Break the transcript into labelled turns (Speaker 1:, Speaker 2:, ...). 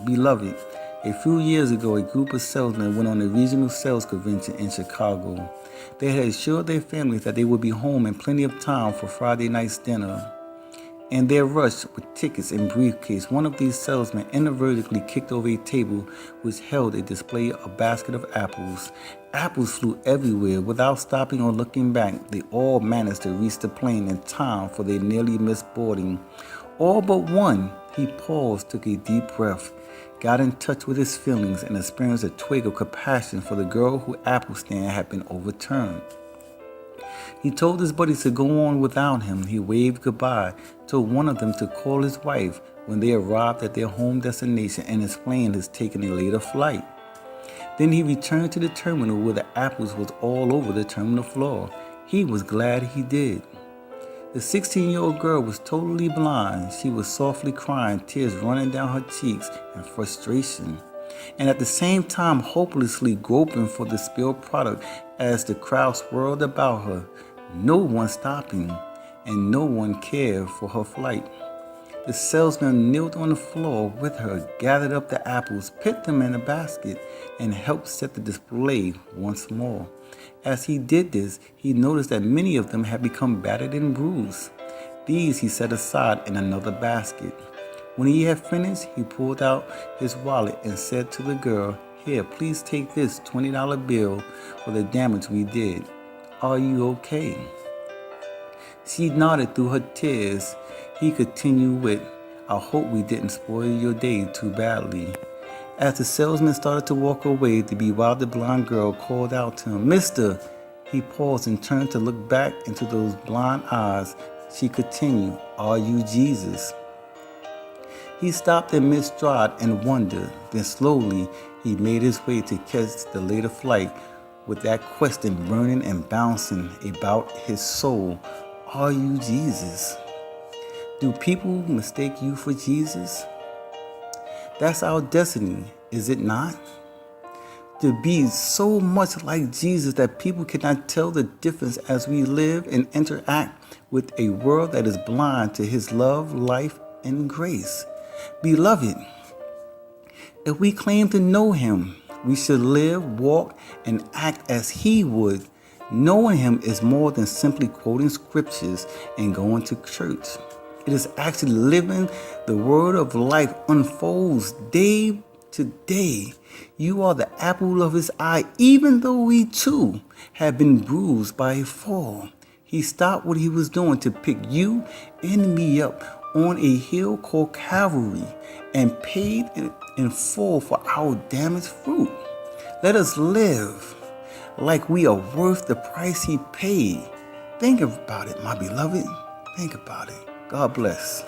Speaker 1: Beloved, a few years ago, a group of salesmen went on a regional sales convention in Chicago. They had assured their families that they would be home in plenty of time for Friday night's dinner. In their rush with tickets and briefcase, one of these salesmen inadvertently kicked over a table which held a display of a basket of apples. Apples flew everywhere. Without stopping or looking back, they all managed to reach the plane in time for their nearly missed boarding. All but one. He paused, took a deep breath, got in touch with his feelings, and experienced a twinge of compassion for the girl whose apple stand had been overturned. He told his buddies to go on without him. He waved goodbye, told one of them to call his wife when they arrived at their home destination, and explained his taking a later flight. Then he returned to the terminal where the apples was all over the terminal floor. He was glad he did. The 16-year-old girl was totally blind. She was softly crying, tears running down her cheeks in frustration, and at the same time hopelessly groping for the spilled product as the crowd swirled about her, no one stopping, and no one cared for her flight. The salesman knelt on the floor with her, gathered up the apples, put them in a basket, and helped set the display once more. As he did this, he noticed that many of them had become battered and bruised. These he set aside in another basket. When he had finished, he pulled out his wallet and said to the girl, "Here, please take this $20 bill for the damage we did. Are you okay?" She nodded through her tears. He continued with, "I hope we didn't spoil your day too badly." As the salesman started to walk away, the bewildered blonde girl called out to him, "Mister!" He paused and turned to look back into those blind eyes. She continued, "Are you Jesus?" He stopped in mid-stride and wondered. Then slowly he made his way to catch the later flight with that question burning and bouncing about his soul. Are you Jesus? Do people mistake you for Jesus? That's our destiny, is it not? To be so much like Jesus that people cannot tell the difference as we live and interact with a world that is blind to his love, life, and grace. Beloved, if we claim to know him, we should live, walk, and act as he would. Knowing him is more than simply quoting scriptures and going to church. It is actually living the word of life unfolds day to day. You are the apple of his eye, even though we too have been bruised by a fall. He stopped what he was doing to pick you and me up on a hill called Calvary and paid in full for our damaged fruit. Let us live like we are worth the price he paid. Think about it, my beloved. Think about it. God bless.